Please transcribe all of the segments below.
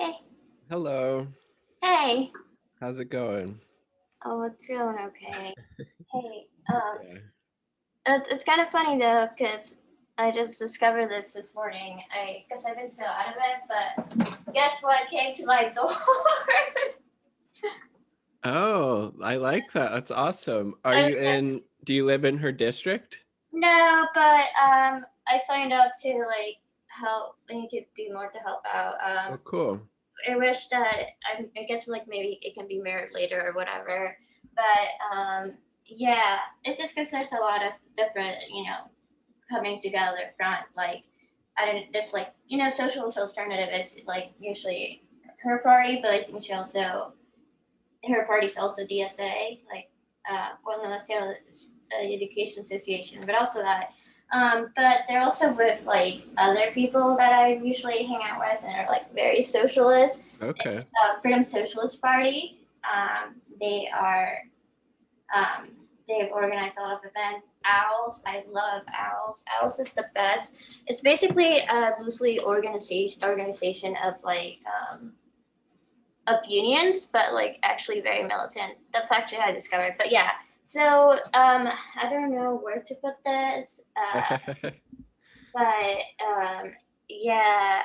Hey, Hello. hey. How's it going? Oh, it's going okay. Hey, Yeah. it's kind of funny though, cause I just discovered this morning. Cause I've been so out of it, but guess what came to my door? Oh, I like that. That's awesome. I, Do you live in her district? no, but I signed up to like help. I need to do more to help out. Oh, cool. I wish that I guess like maybe it can be mirrored later or whatever. But yeah, it's just because there's a lot of different, coming together front. Like I don't there's like socialist alternative is like usually her party, but I think she also her party's also DSA, like well no that's the education association, but also that. But they're also with like other people that I usually hang out with and are like very socialist. Okay. Freedom Socialist Party. They are they've organized a lot of events. Owls, I love Owls. Owls is the best. It's basically a loosely organization of like of unions, but like actually very militant. That's actually how I discovered. But yeah, so I don't know where to put this, but yeah,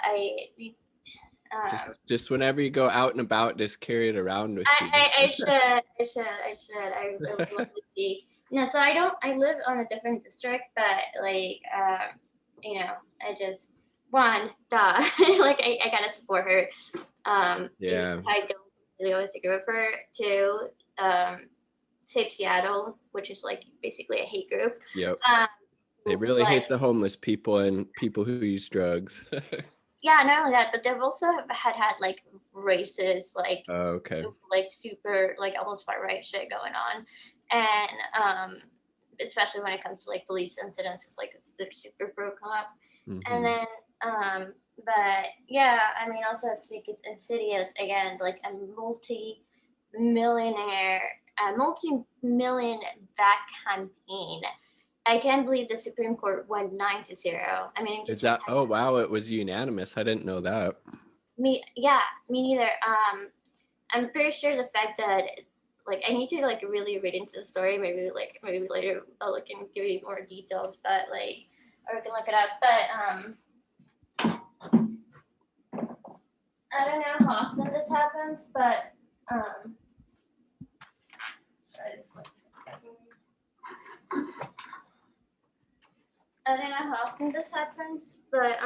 um, Just whenever you go out and about, just carry it around with you. I should. I would love to see. No, so I don't. I live on a different district, but like, I just one, duh. Like, I gotta support her. Even Yeah. if I don't really always agree with her. Two, Save Seattle, which is like basically a hate group. Yep. Um, They really but hate the homeless people and people who use drugs. yeah, not only that, but they've also had like racist, Oh, okay. like super, like almost far right shit going on, and especially when it comes to like police incidents, it's like they're super broken up, and Hmm. then but yeah, I mean, also I think it's insidious again, like a multi-million back campaign. I can't believe the Supreme Court went 9-0. I mean, Is that, oh wow, it was unanimous. I didn't know that. yeah, me neither. I'm pretty sure the fact that like I need to like really read into the story. Maybe later I'll look and give you more details. But like, or we can look it up. But I don't know how often this happens. But sorry, this like I don't know how often this happens. But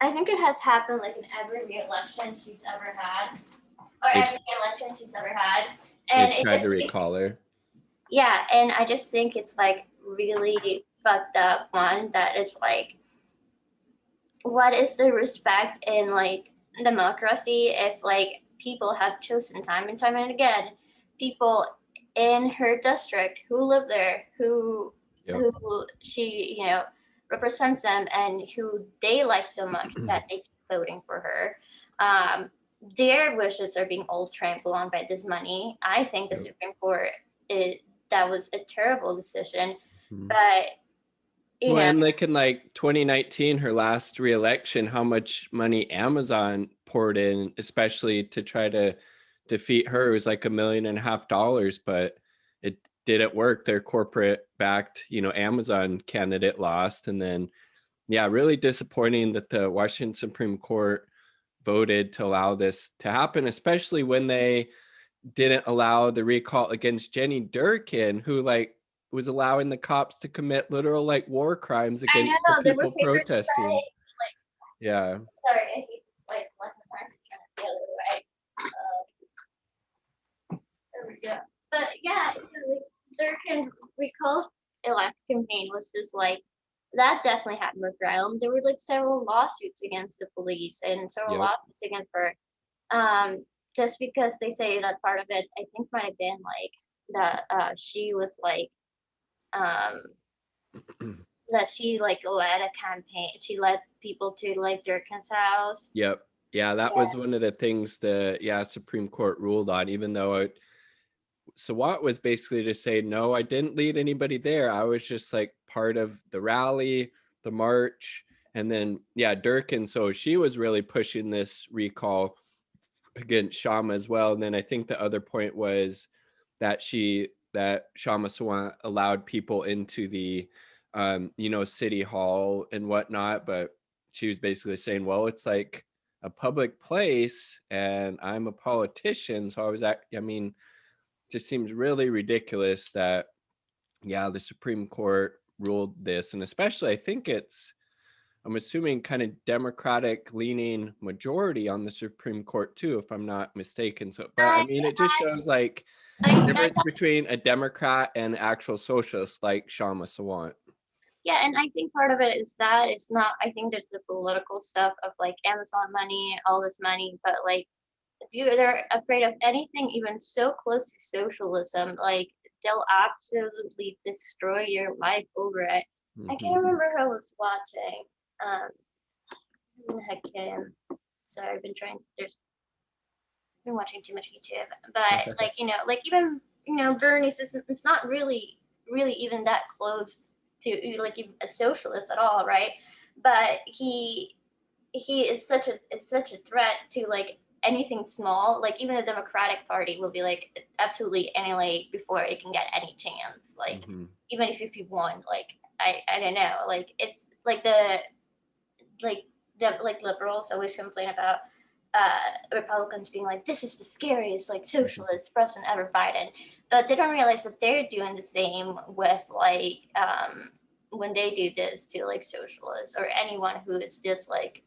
I think it has happened like in every re-election she's ever had, or They every election she's ever had, and they've it tried to just recall her. yeah, and I just think it's like really fucked up one that it's like what is the respect in like democracy if like people have chosen time and again people in her district who live there Yep. who she represents them and who they like so much that they keep voting for her. um their wishes are being all trampled on by this money. I think the Yep. Supreme Court is that was a terrible decision, Mhm. but you Well, know and like in like 2019, her last reelection, how much money Amazon poured in, especially to try to defeat her, it was like $1.5 million, but it didn't work. Their corporate backed, Amazon candidate lost. And then, yeah, really disappointing that the Washington Supreme Court voted to allow this to happen, especially when they didn't allow the recall against Jenny Durkin, who like was allowing the cops to commit literal like war crimes I against the know there were people papers protesting. like Yeah. sorry, I hate this like my parents are trying to the other way. There we go. But yeah, like Durkin's recall election campaign was just like that definitely happened with Brown. There were like several lawsuits against the police and several Yep. lawsuits against her. Um, just because they say that part of it I think might have been like that she was like um that she like led a campaign. She led people to like Durkin's house. Yep. Yeah, that was one of the things the Supreme Court ruled on, even though Sawant was basically to say, no, I didn't lead anybody there. I was just like part of the rally, the march, And then, yeah, Durkin, so she was really pushing this recall against Kshama as well. And then I think the other point was that Kshama Sawant allowed people into the city hall and whatnot, but she was basically saying, well, it's like a public place and I'm a politician, so I mean, just seems really ridiculous that, yeah, the Supreme Court ruled this. And especially I think I'm assuming kind of Democratic leaning majority on the Supreme Court too, if I'm not mistaken. So, but I I, mean, it just shows like the I difference between a Democrat and actual socialist like Kshama Sawant. Yeah, and I think part of it is that it's not. I think there's the political stuff of like Amazon money, all this money, but like, they're afraid of anything even so close to socialism. Like, they'll absolutely destroy your life over it. I can't Mm-hmm. remember who I was watching. Who the heck came? Sorry, I've been trying. Been watching too much YouTube, but like, like even Bernie's is, it's not really even that close to like even a socialist at all, right? But he is such a threat to like anything small. Like even the Democratic Party will be like absolutely annihilate before it can get any chance. Like Mm-hmm. even if you've won, like I don't know, like it's like like liberals always complain about Republicans being like, this is the scariest like socialist president ever, Biden, but they don't realize that they're doing the same with like when they do this to like socialists or anyone who is just like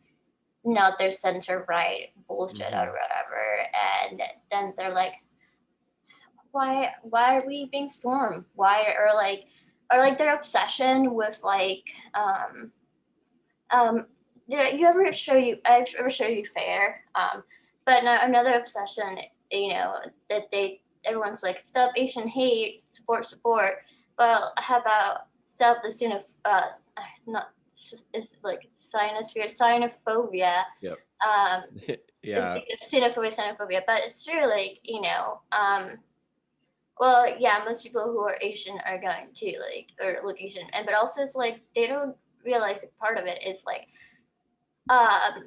not their center right bullshit or Mm-hmm. whatever, and then they're like, why are we being stormed? Why or like their obsession with like um, did you ever show you? I ever show you Fair? But no, another obsession, that everyone's like stop Asian hate, support. Well, how about stop the not it's like xenophobia, Yep. um, Yeah. xenophobia, but it's true, like well, yeah, most people who are Asian are going to like or look Asian, and but also it's like they don't realize that part of it is like um,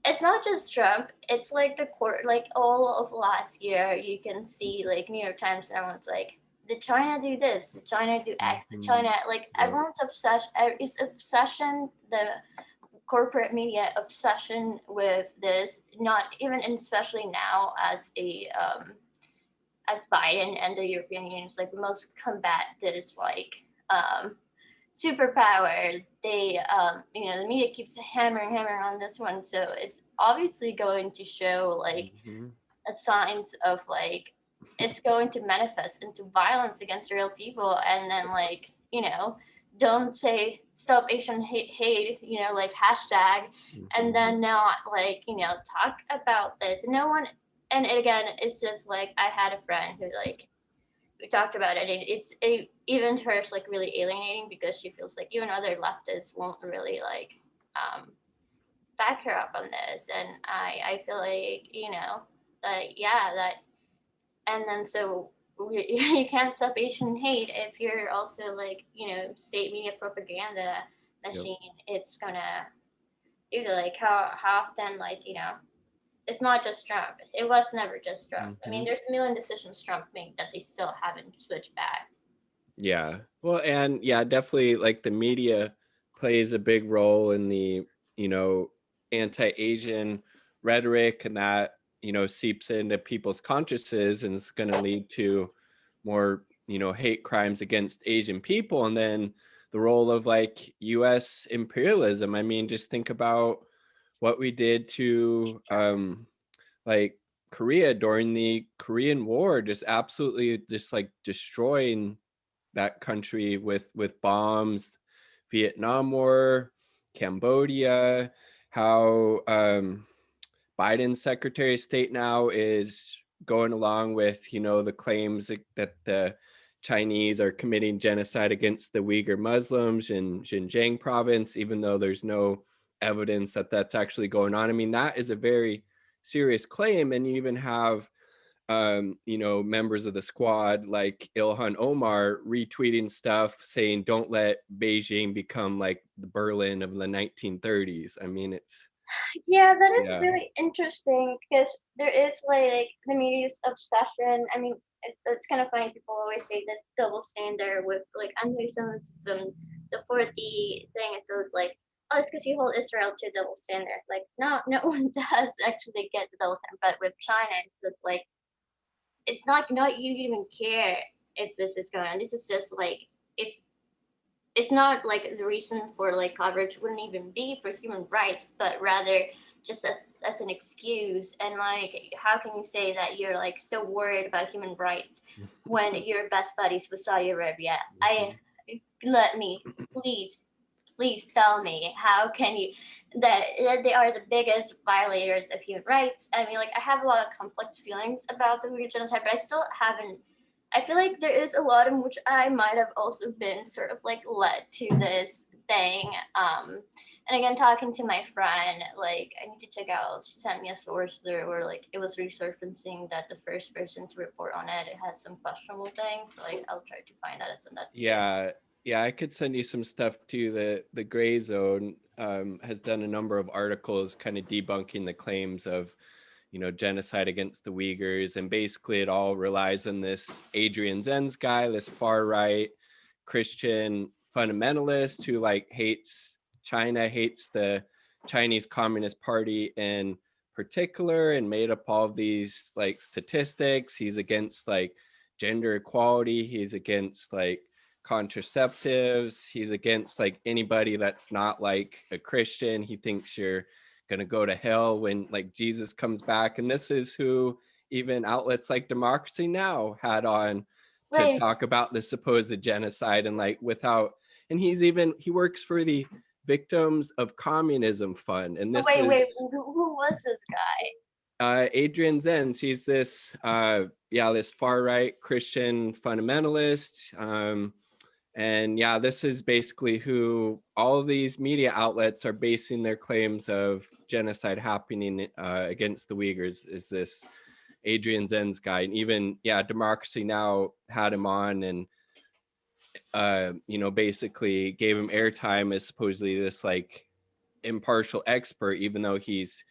it's not just Trump. It's like the court, like all of last year, you can see like New York Times, and everyone's like, "Did China do this? Did China do X? Did Mm-hmm. China like Yep. everyone's obsession? It's obsession. The corporate media obsession with this. Not even, and especially now as Biden and the European Union is like most combat this like superpower. They the media keeps hammering on this one, so it's obviously going to show like Mm-hmm. a signs of like it's going to manifest into violence against real people, and then like don't say stop Asian hate, like hashtag, and Mm-hmm. then not like talk about this. No one, and again, it's just like I had a friend who like we talked about it, and even to her it's like really alienating because she feels like even other leftists won't really like back her up on this, and I feel like that yeah that and then so you can't stop Asian hate if you're also like state media propaganda Yep. machine. It's gonna either like how often like it's not just Trump. It was never just Trump. I Mm-hmm. mean, there's a million decisions Trump made that they still haven't switched back. Yeah. Well, and yeah, definitely like the media plays a big role in the, you know, anti-Asian rhetoric, and that, seeps into people's consciences and is going to lead to more, hate crimes against Asian people. And then the role of like US imperialism. I mean, just think about what we did to like Korea during the Korean War, just absolutely just like destroying that country with bombs, Vietnam War, Cambodia, how Biden's Secretary of State now is going along with, the claims that the Chinese are committing genocide against the Uyghur Muslims in Xinjiang province, even though there's no evidence that that's actually going on. I mean, that is a very serious claim. And you even have members of the squad like Ilhan Omar retweeting stuff saying, "Don't let Beijing become like the Berlin of the 1930s." I mean, it's Yeah, that is yeah, really interesting because there is like the media's obsession. I mean, it's kind of funny. People always say that double standard with like anti-Semitism, the 40 thing. It's always like, oh, it's because you hold Israel to double standards. Like, no, no one does actually get the double standard. But with China, it's just like it's not you even care if this is going on. This is just like if it's not like the reason for like coverage wouldn't even be for human rights, but rather just as an excuse. And like, how can you say that you're like so worried about human rights when your best buddies with Saudi Arabia? I let me please, please tell me how can you that they are the biggest violators of human rights. I mean, like I have a lot of complex feelings about the Uyghur genocide, but I still haven't I feel like there is a lot in which I might have also been sort of like led to this thing. And again, talking to my friend, like I need to check out. She sent me a source there where like it was resurfacing that the first person to report on it had some questionable things. So, like I'll try to find that and send that to you. yeah, yeah. I could send you some stuff too. The Gray Zone has done a number of articles, kind of debunking the claims of genocide against the Uyghurs, and basically it all relies on this Adrian Zenz guy, this far right Christian fundamentalist who like hates China, hates the Chinese Communist Party in particular, and made up all of these like statistics. He's against like gender equality, he's against like contraceptives, he's against like anybody that's not like a Christian. He thinks you're gonna go to hell when like Jesus comes back. And this is who even outlets like Democracy Now had on to Wait, talk about the supposed genocide. And like without, and he works for the Victims of Communism Fund. And this wait, is wait. Who was this guy? Adrian Zenz. He's this this far right Christian fundamentalist. And yeah, this is basically who all of these media outlets are basing their claims of genocide happening against the Uyghurs, is this Adrian Zenz guy. And even, yeah, Democracy Now had him on and, basically gave him airtime as supposedly this like impartial expert, even though he's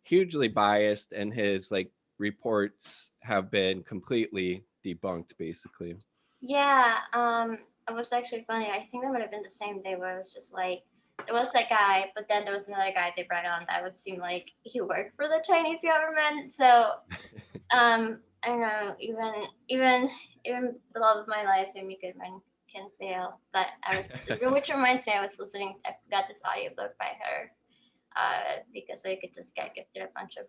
hugely biased and his like reports have been completely debunked, basically. Yeah, it was actually funny. I think that would have been the same day where it was just like there was that guy, but then there was another guy they brought on that would seem like he worked for the Chinese government. So I don't know, even the love of my life, Amy Goodman can fail. But which reminds me, I was listening. I got this audiobook by her because I could just get gifted a bunch of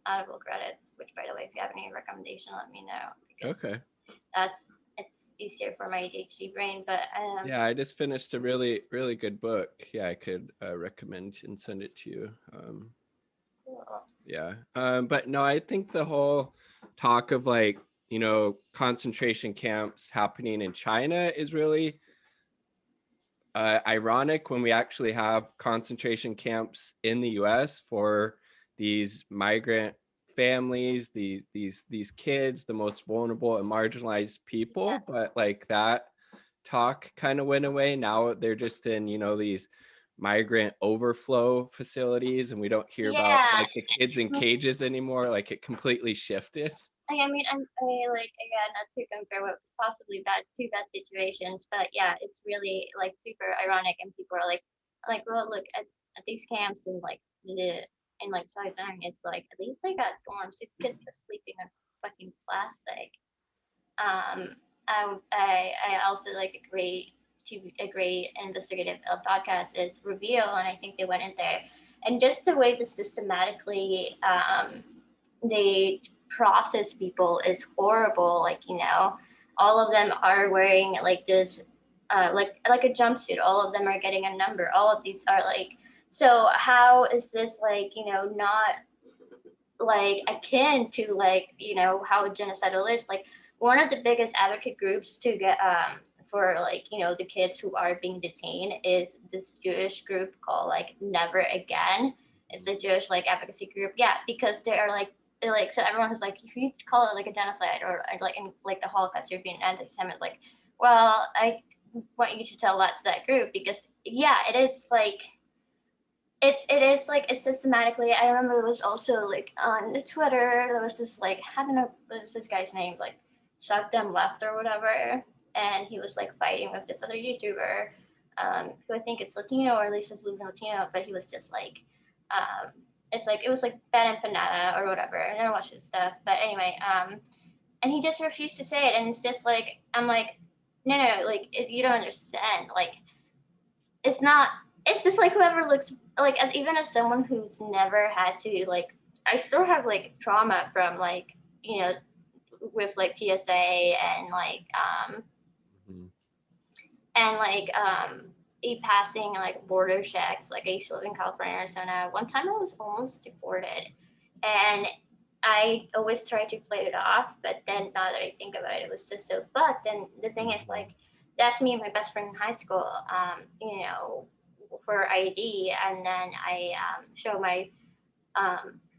Audible credits. Which, by the way, if you have any recommendation, let me know because Okay. that's it's easier for my ADHD brain. But Yeah, I just finished a really, really good book. Yeah, I could recommend and send it to you. cool. Yeah. But no, I think the whole talk of like, concentration camps happening in China is really ironic when we actually have concentration camps in the US for these migrant families, these kids, the most vulnerable and marginalized Yeah. people. But like that talk kind of went away. Now they're just in, these migrant overflow facilities, and we don't hear about Yeah. like the kids in cages anymore. Like it completely shifted. I mean, I like again not to compare what possibly two bad situations, but yeah, it's really like super ironic, and people are like, well, look at these camps and like the in like Thailand, it's like at least they got dorms. These kids are sleeping on fucking plastic. Um, I also like a great investigative podcast is Reveal, and I think they went in there, and just the way the systematically they process people is horrible. Like all of them are wearing like this, like a jumpsuit. All of them are getting a number. All of these are like. So how is this like not like akin to like how genocidal is like one of the biggest advocate groups to get for like the kids who are being detained is this Jewish group called like Never Again. It's a Jewish like advocacy group, yeah, because they are like like, so everyone was like, if you call it like a genocide or like in like the Holocaust, you're being anti-Semitic. Like, well, I want you to tell that to that group because yeah, it is like it is like it's systematically. I remember there was also like on the Twitter there was this like I don't know what was this guy's name like Shut Them Left or whatever, and he was like fighting with this other YouTuber who I think it's Latino or at least it's Latino, but he was just like um, it's like it was like Ben and Panetta or whatever. I never watched his stuff, but anyway, and he just refused to say it, and it's just like I'm like no, no, like if you don't understand, like it's not it's just like whoever looks like even as someone who's never had to like I still have like trauma from like you know with like TSA Mhm. and like e passing like border checks. Like I used to live in California, Arizona. One time I was almost deported, and I always tried to play it off, but then now that I think about it, it was just so fucked. And the thing is, like, that's me and my best friend in high school, for ID, and then I showed my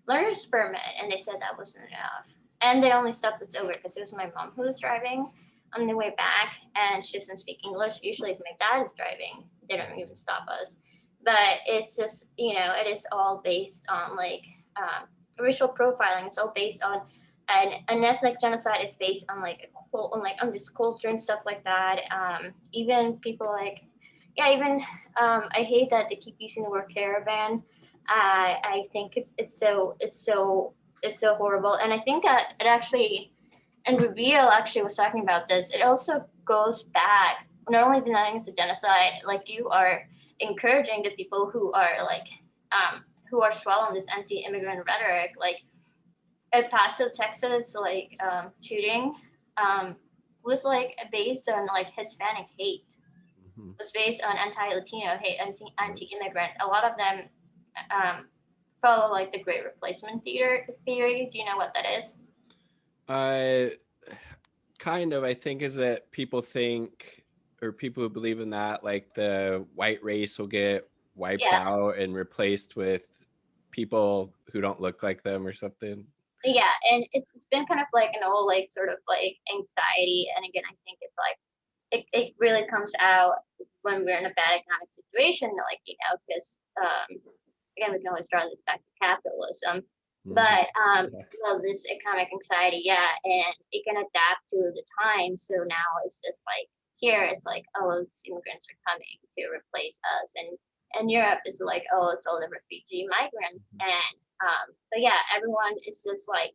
learner's permit, and they said that wasn't enough. And they only stopped us over because it was my mom who was driving on the way back, and she doesn't speak English. Usually, if my dad is driving, they don't even stop us. But it's just, it is all based on like racial profiling. It's all based on an ethnic genocide is based on like on this culture and stuff like that. Even people like, yeah, even I hate that they keep using the word caravan. I think it's so horrible, and I think that it actually and Reveal actually was talking about this. It also goes back not only denying it's a genocide, like you are encouraging the people who are swelling this anti-immigrant rhetoric, like El Paso, Texas, like shooting um, was like based on like Hispanic hate. Mhm. Was based on anti-Latino hate, anti-immigrant. A lot of them um, follow like the Great Replacement theory. Do you know what that is? I kind of, I think, is that people think, or people who believe in that, like the white race will get wiped Yeah, out and replaced with people who don't look like them or something. yeah, and it's been kind of like an old like sort of like anxiety, and again, I think it's like it really comes out when we're in a bad economic situation, like because again, we can always draw this back to capitalism. Mhm. But Yeah. this economic anxiety, yeah, and it can adapt to the time. So now it's just like here, it's like, oh, these immigrants are coming to replace us, and Europe is like, oh, it's all the refugee migrants, and but yeah, everyone is just like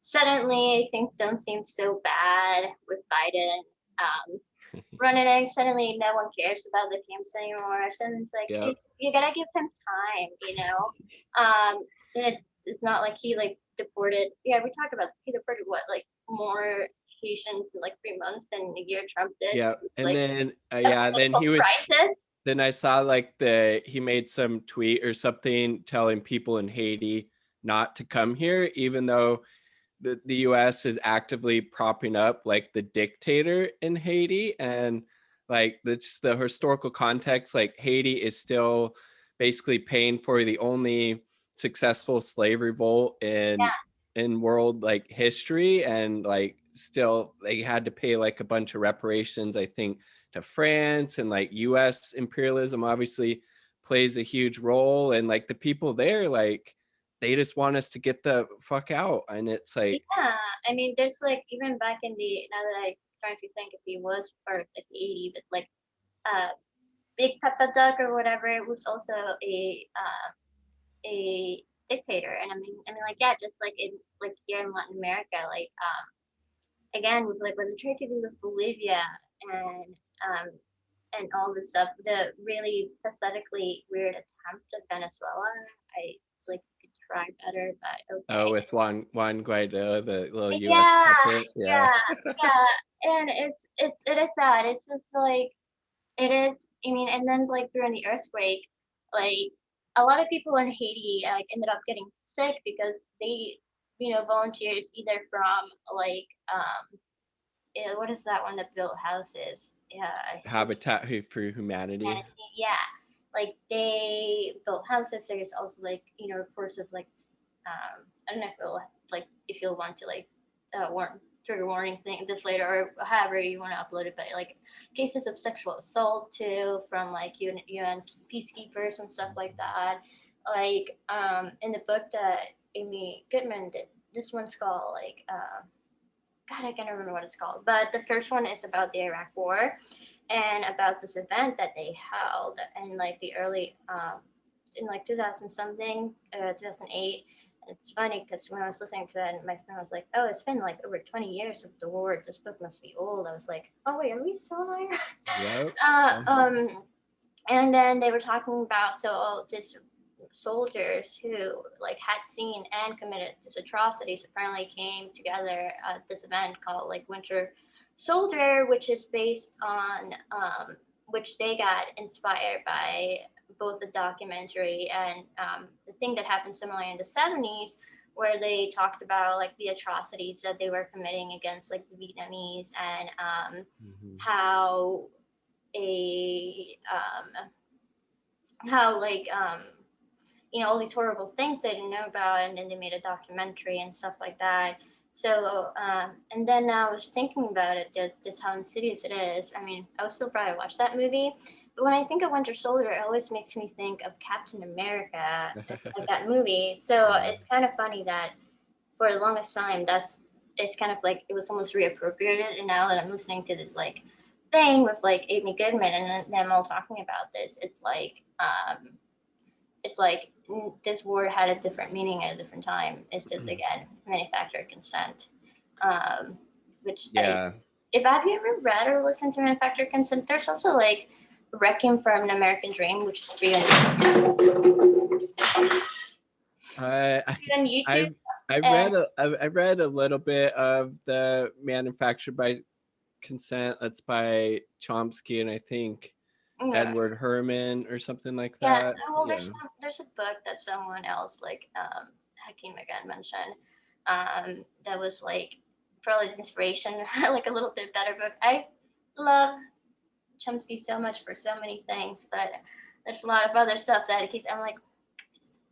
suddenly things don't seem so bad with Biden. Running in, suddenly no one cares about the camps anymore. Suddenly it's like Yep. you gotta give him time. It's not like he like deported. Yeah, we talked about he deported what like more Haitians in like 3 months than the year Trump did. Yeah. And Like then a yeah, then political he was crisis. then I saw like he made some tweet or something telling people in Haiti not to come here, even though the US is actively propping up like the dictator in Haiti. And like that's the historical context, like Haiti is still basically paying for the only successful slave revolt in world like history, and like still they had to pay like a bunch of reparations, I think, to France. And like US imperialism obviously plays a huge role, and like the people there, like they just want us to get the fuck out. And it's like, Yeah, I mean, there's like even back in the now that I trying to think if he was part of like the '80s, but like uh, Big Peppa Duck or whatever, it was also a dictator. And I mean, like yeah, just like in like here in Latin America, like again with like what they tried to do with Bolivia and um and all this stuff, the really pathetically weird attempt at Venezuela. I was like could try better, but oh, okay. with Juan Guaido, the little US Yeah, puppet. Yeah. yeah, yeah. And it is that. It's just like it is. I mean, and then like during the earthquake, like a lot of people in Haiti like ended up getting sick because they, volunteers either from like what is that one that built houses? Yeah, Habitat for and Humanity. yeah, like they built houses. There's also like reports of like I don't know if it'll like if you'll want to like trigger warning thing this later or however you want to upload it, but like cases of sexual assault too from like UN peacekeepers and stuff like that. Like in the book that Amy Goodman did, this one's called like God, I can't remember what it's called, but the first one is about the Iraq War and about this event that they held in like the early in like 2000 something 2008. It's funny because when I was listening to that, my friend was like, "Oh, it's been like over 20 years of the war. This book must be old." I was like, "Oh wait, are we still there?" Yep. uh, um, and then they were talking about so this soldiers who like had seen and committed these atrocities apparently came together at this event called like Winter Soldier, which is based on which they got inspired by both the documentary and the thing that happened similarly in the 70s where they talked about like the atrocities that they were committing against like the Vietnamese and Mhm. how a how like all these horrible things they didn't know about, and then they made a documentary and stuff like that. So and then I was thinking about it, just how insidious it is. I mean, I would still probably watch that movie, but when I think of Winter Soldier, it always makes me think of Captain America, like that movie. So Yeah. it's kind of funny that for the longest time, it's kind of like it was almost reappropriated, and now that I'm listening to this like thing with like Amy Goodman and them all talking about this, it's like this word had a different meaning at a different time. It's just again manufactured consent, um, which Yeah. if have you ever read or listened to manufactured consent, there's also like Requiem for an American Dream, which is free I on YouTube. And I read a little bit of the Manufactured by Consent. That's by Chomsky and I think Edward Herman or something like yeah, that. well, Yeah. there's a book that someone else like Hakeem again mentioned that was like probably the inspiration, like a little bit better book. I love Chomsky so much for so many things, but there's a lot of other stuff that I'm like,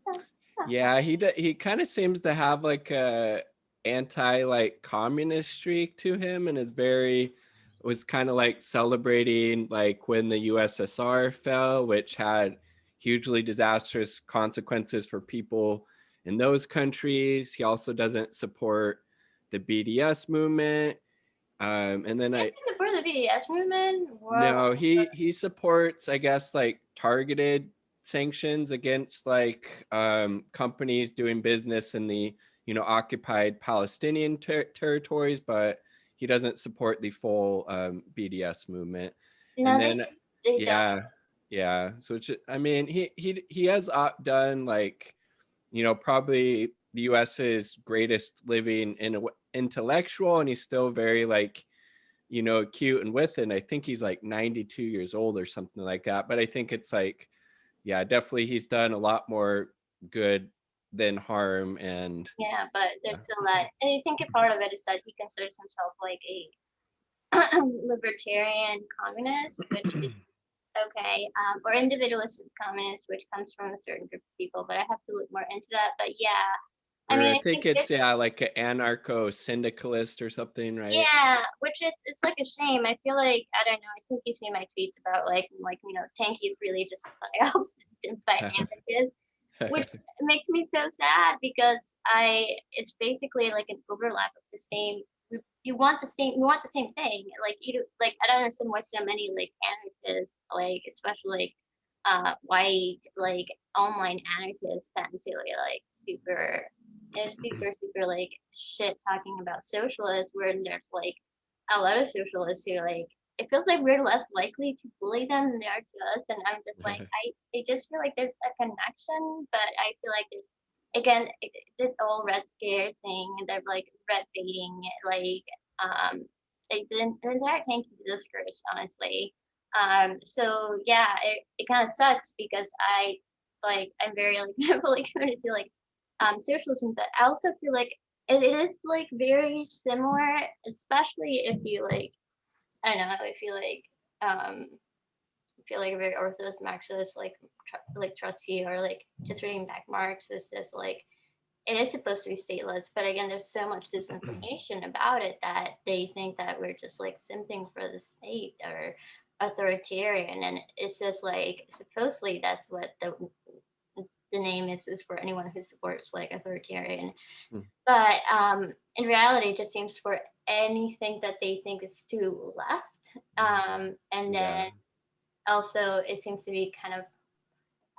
oh, stop. Yeah, he kind of seems to have like a anti like communist streak to him and is very was kind of like celebrating like when the USSR fell, which had hugely disastrous consequences for people in those countries. He also doesn't support the BDS movement. And then Did I you support the BDS movement? Whoa. no, he supports, I guess, like targeted sanctions against like companies doing business in the occupied Palestinian territories, but he doesn't support the full BDS movement. And No, then they don't. yeah, yeah. So I mean, he has done like probably the US's greatest living intellectual, and he's still very like cute and with it. And I think he's like 92 years old or something like that. But I think it's like, yeah, definitely he's done a lot more good than harm. And Yeah, but yeah. there's still that. And I think a part of it is that he considers himself like a libertarian communist, which is okay, or individualist communist, which comes from a certain group of people. But I have to look more into that. But yeah, I Or mean, I I think think it's it's yeah, like an anarcho syndicalist or something, right? yeah, which it's like a shame. I feel like I don't know. I think you see my tweets about like Tanky is really just a psyops to fight anarchists, which makes me so sad because it's basically like an overlap of the same. You want the same thing. Like like I don't understand why so many like anarchists, like especially like white like online anarchists tend to be like super super like shit talking about socialists when there's like a lot of socialists who like it feels like we're less likely to bully them than they are to us. And I'm just like, I just feel like there's a connection, but I feel like there's again this whole red scare thing and they're like red baiting, like the entire tank is discouraged, honestly. So yeah, it kind of sucks because I'm very like heavily committed to like socialism, but I also feel like it is like very similar, especially if you like I don't know, I feel like a very orthodox Marxist, like like trustee or like just reading back Marx is just like it is supposed to be stateless, but again, there's so much disinformation about it that they think that we're just like simping for the state or authoritarian, and it's just like supposedly that's what the name is for anyone who supports like authoritarian, Mm. but in reality, it just seems for anything that they think is too left, and Yeah. then also it seems to be kind of,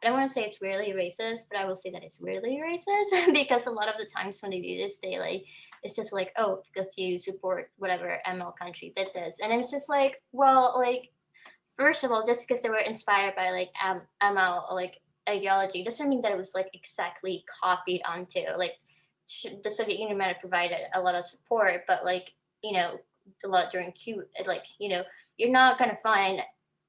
I don't want to say it's really racist, but I will say that it's weirdly racist because a lot of the times when they do this, they like, it's just like, oh, because you support whatever ML country did this. And it's just like, well, like, first of all, just because they were inspired by like ML like ideology doesn't mean that it was like exactly copied onto. Like, the Soviet Union might have provided a lot of support, but like, you know, a lot during Cuba, like, you know, you're not going to find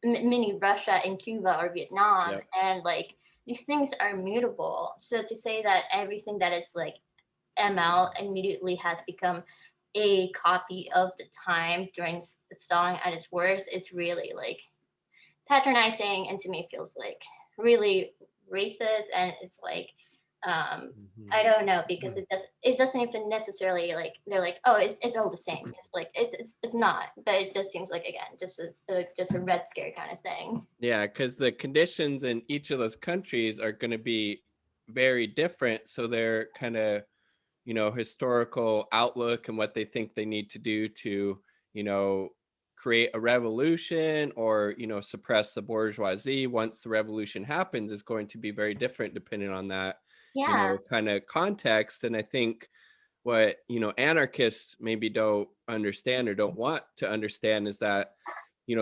mini Russia in Cuba or Vietnam. Yep. And like these things are mutable. So to say that everything that is like ML immediately has become a copy of the time during Stalin at its worst, it's really like patronizing, and to me feels like really racist. And it's like, Mhm. I don't know, because it doesn't even necessarily like they're like, oh, it's all the same. It's like it's not, but it just seems like, again, just a red scare kind of thing. Yeah, because the conditions in each of those countries are going to be very different. So their kind of, historical outlook and what they think they need to do to, you know, create a revolution or, suppress the bourgeoisie once the revolution happens is going to be very different depending on that, Yeah, kind of context. And I think what, anarchists maybe don't understand or don't want to understand is that,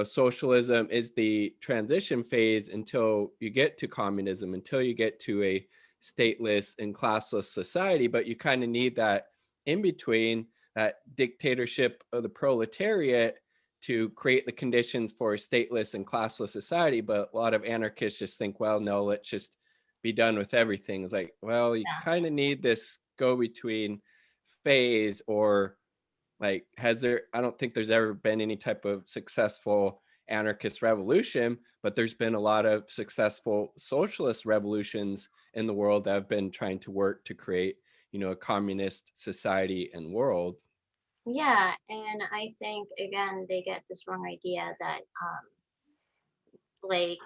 socialism is the transition phase until you get to communism, until you get to a stateless and classless society. But you kind of need that in between, that dictatorship of the proletariat, to create the conditions for a stateless and classless society. But a lot of anarchists just think, well, no, let's just be done with everything. It's like, well, you yeah. kind of need this go between phase. Or like, I don't think there's ever been any type of successful anarchist revolution, but there's been a lot of successful socialist revolutions in the world that have been trying to work to create, a communist society and world. Yeah, and I think again they get this wrong idea that like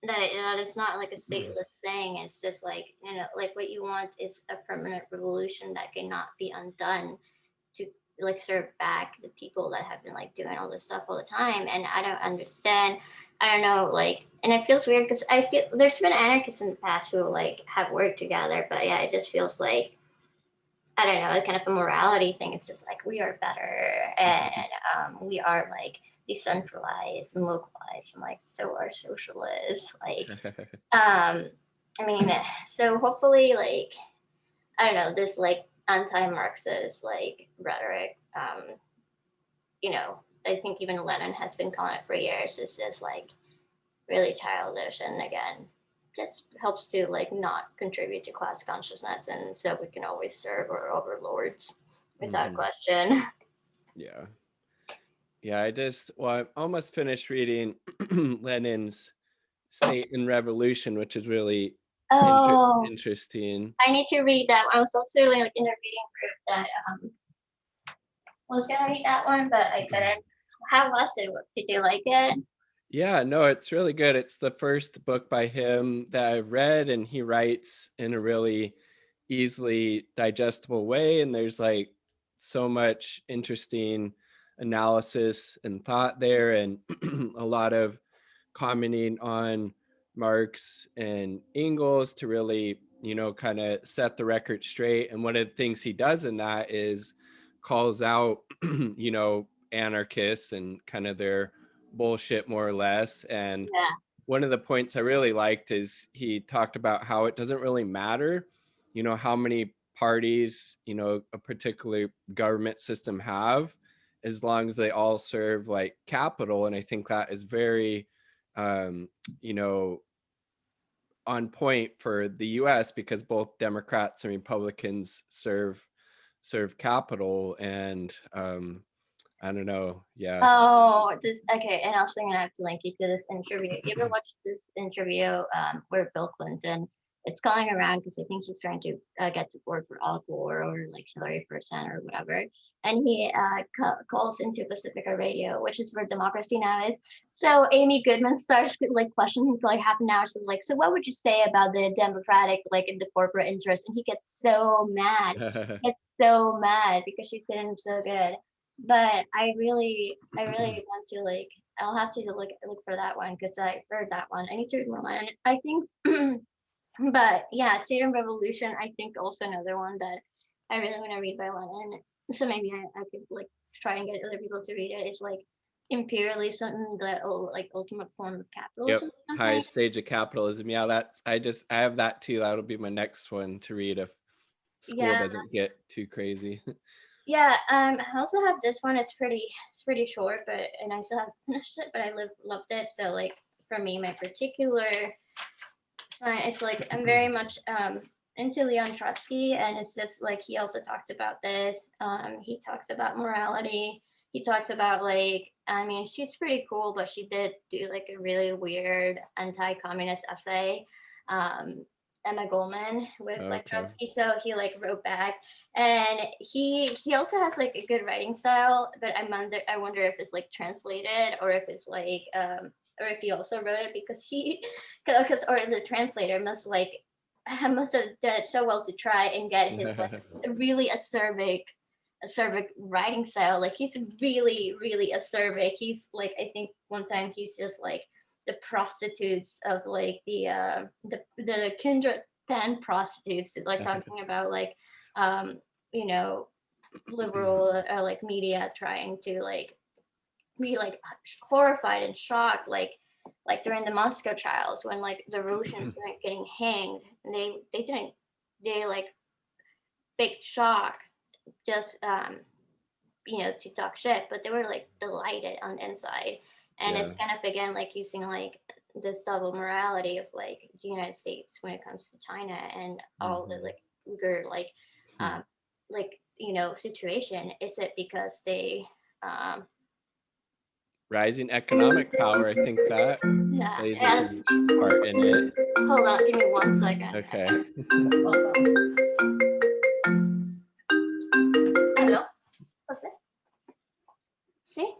that it's not like a stateless thing. It's just like, like what you want is a permanent revolution that cannot be undone to like serve back the people that have been like doing all this stuff all the time. And I don't understand. I don't know, like, and it feels weird because I feel there's been anarchists in the past who like have worked together, but yeah, it just feels like, I don't know, like kind of a morality thing. It's just like we are better, and we are like decentralized and localized, and like so are socialists. Like, um, I mean, so hopefully, like, I don't know, this like anti-Marxist like rhetoric. I think even Lenin has been calling it for years. It's just like really childish, and again, just helps to like not contribute to class consciousness, and so we can always serve our overlords without Mhm. question. Yeah. Yeah, I'm almost finished reading Lenin's State and Revolution, which is really Oh, interesting. I need to read that. I was also like in a reading group that was gonna read that one, but I couldn't. How was it? Did you like it? Yeah, no, it's really good. It's the first book by him that I've read, and he writes in a really easily digestible way. And there's like so much interesting analysis and thought there, and a lot of commenting on Marx and Engels to really, kind of set the record straight. And one of the things he does in that is calls out, anarchists and kind of their bullshit, more or less. And Yeah, one of the points I really liked is he talked about how it doesn't really matter, how many parties, a particular government system have, as long as they all serve like capital. And I think that is very, um, you know, on point for the US, because both Democrats and Republicans serve capital. And I don't know. Yes. oh, this okay, and also I'm gonna have to link you to this interview. You ever watched this interview where Bill Clinton it's calling around because I think he's trying to get support for Al Gore or like Hillary Clinton or whatever. And he calls into Pacifica Radio, which is where Democracy Now! Is. So Amy Goodman starts like questioning him for like half an hour. So like, so what would you say about the Democratic, like in the corporate interest? And he gets so mad. Gets so mad because she's getting so good. But I really want to like, I'll have to look for that one because I heard that one. I need to read more on it. I think but yeah, State and Revolution, I think also another one that I really want to read by one. And so maybe I could like try and get other people to read it. It's like Imperialism, the like ultimate form of Yep. capitalism. Highest stage of capitalism. Yeah, that's I have that too. That'll be my next one to read if school Yeah, doesn't get too crazy. yeah. I also have this one. It's pretty short, but and I still haven't finished it, but I loved it. So like for me, my particular it's like I'm very much into Leon Trotsky, and it's just like he also talks about this. He talks about morality. He talks about like, I mean, she's pretty cool, but she did do like a really weird anti-communist essay. Emma Goldman with like Okay. Trotsky, so he like wrote back, and he also has like a good writing style, but I wonder if it's like translated or if it's like or if he also wrote it because because or the translator must like must have done it so well to try and get his like really acerbic writing style. Like he's really acerbic. He's like I think one time he's just like the prostitutes of like the kindred pen prostitutes like talking about like you know liberal or like media trying to like be like horrified and shocked like during the Moscow trials when like the Russians were getting hanged and they didn't they like faked shock just to talk shit, but they were like delighted on the inside. And Yeah. it's kind of again like using like this double morality of like the United States when it comes to China and all the like Uyghur um situation. Is it because they um Rising economic power, I think that yeah, plays a yes. huge part in it. Hold on, give me 1 second. Okay. Hold on. Hello? What's it? See?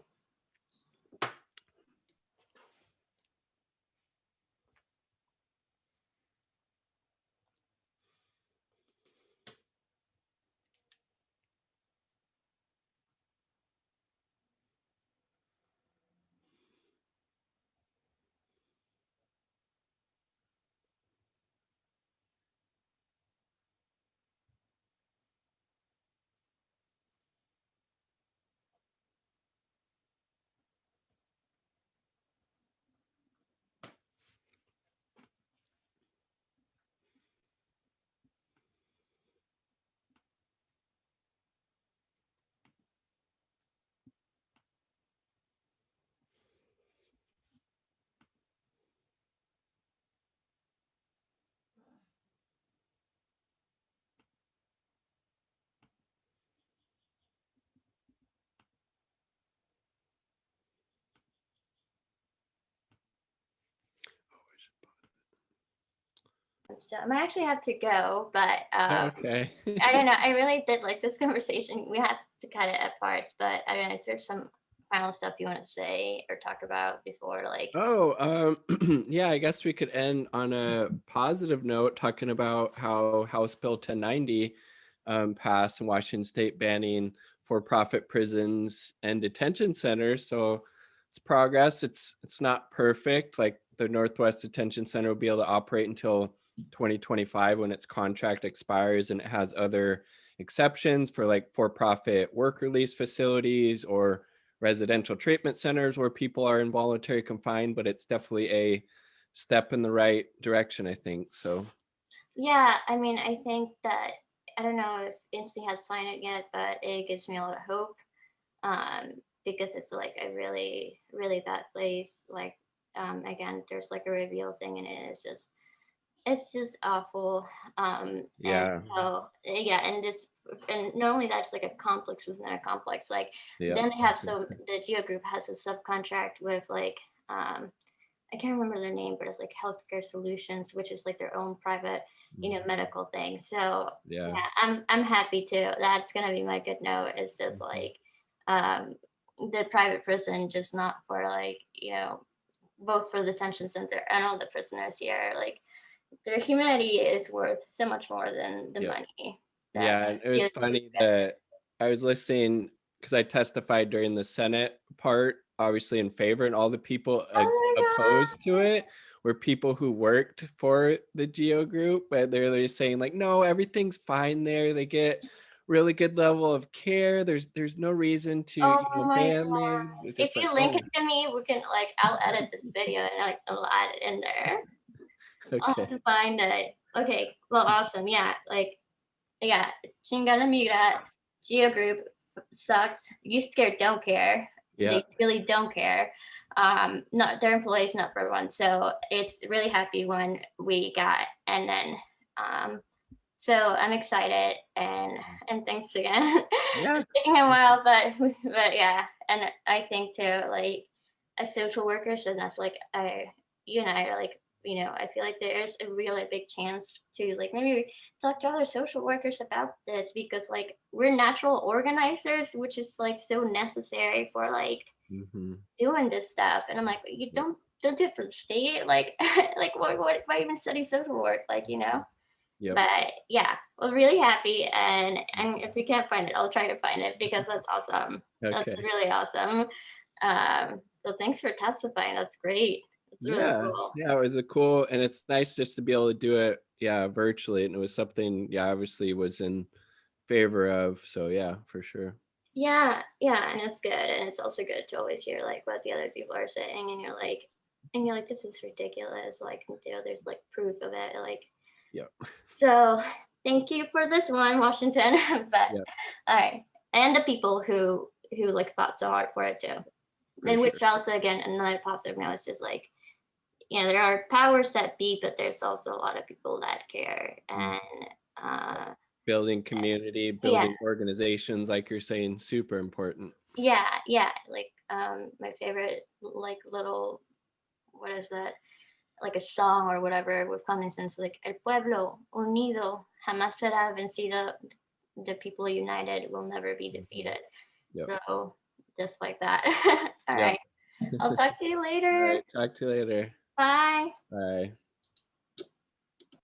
So I might actually have to go, but Okay. I don't know. I really did like this conversation. We had to cut it at parts, but I don't know. Is there some final stuff you want to say or talk about before, like? Oh, yeah, I guess we could end on a positive note talking about how House Bill 1090 passed in Washington State banning for-profit prisons and detention centers. So it's progress. It's not perfect. Like the Northwest Detention Center will be able to operate until 2025 when its contract expires, and it has other exceptions for like for-profit work release facilities or residential treatment centers where people are involuntary confined, but it's definitely a step in the right direction, I think. So Yeah, I mean, I think that I don't know if Inslee has signed it yet, but it gives me a lot of hope. Because it's like a really bad place. Like, again, there's like a reveal thing in it. It's just awful. And yeah, so yeah, and not only that, it's like a complex within a complex. Like yeah, then they have the Geo Group has a subcontract with like I can't remember their name, but it's like Healthcare Solutions, which is like their own private, medical thing. So Yeah. yeah, I'm happy too. That's gonna be my good note. It's just Mhm. like um the private prison, just not for like, both for the detention center and all the prisoners here. Like their humanity is worth so much more than the Yep. money that Yeah, and it the was other group funny gets. that I was listening because I testified during the Senate part, obviously in favor, and all the people Oh my opposed to it were people who worked for the Geo Group, but they're just saying like, no, everything's fine there. They get really good level of care. There's no reason to, Oh my ban god. these. It's If just like, you link it oh, to me, we can like I'll edit this video and like I'll add it in there. I'll have to okay, find it. Okay, well awesome. Yeah, like yeah, Chingada Migra, Geo Group sucks. You scared don't care. yeah, They really don't care. Not their employees, not for everyone. So it's really happy when we got and then so I'm excited and thanks again. yeah, It's taking a while, but yeah, and I think too like as social workers, and that's like you and I are like I feel like there's a really big chance to like maybe talk to other social workers about this because like we're natural organizers, which is like so necessary for like hmm, doing this stuff. And I'm like, you yep, don't do it for the state, like like what why even study social work, like yep, but yeah, we're really happy, and if we can't find it, I'll try to find it because that's awesome. That's okay. really awesome. So thanks for testifying. That's great. It's really Yeah, cool. yeah, it was a cool, and it's nice just to be able to do it, yeah, virtually, and it was something, yeah, obviously was in favor of, so yeah, for sure. Yeah, yeah, and it's good, and it's also good to always hear like what the other people are saying, and you're like, this is ridiculous. Like, there's like proof of it. Like, Yeah, so thank you for this one, Washington. But yeah, all right, and the people who like fought so hard for it too. for And which sure. also again another positive now is just like there are powers that be, but there's also a lot of people that care, Mm, and yeah. uh, Building community, yeah, building organizations, like you're saying, super important. yeah. Like my favorite like little what is that? Like a song or whatever with cognizance, like El pueblo unido jamás será vencido. The people united will never be Mhm. defeated. Yep, So just like that. All yep. right. I'll talk to you All later. right, talk to you later. Bye. Bye.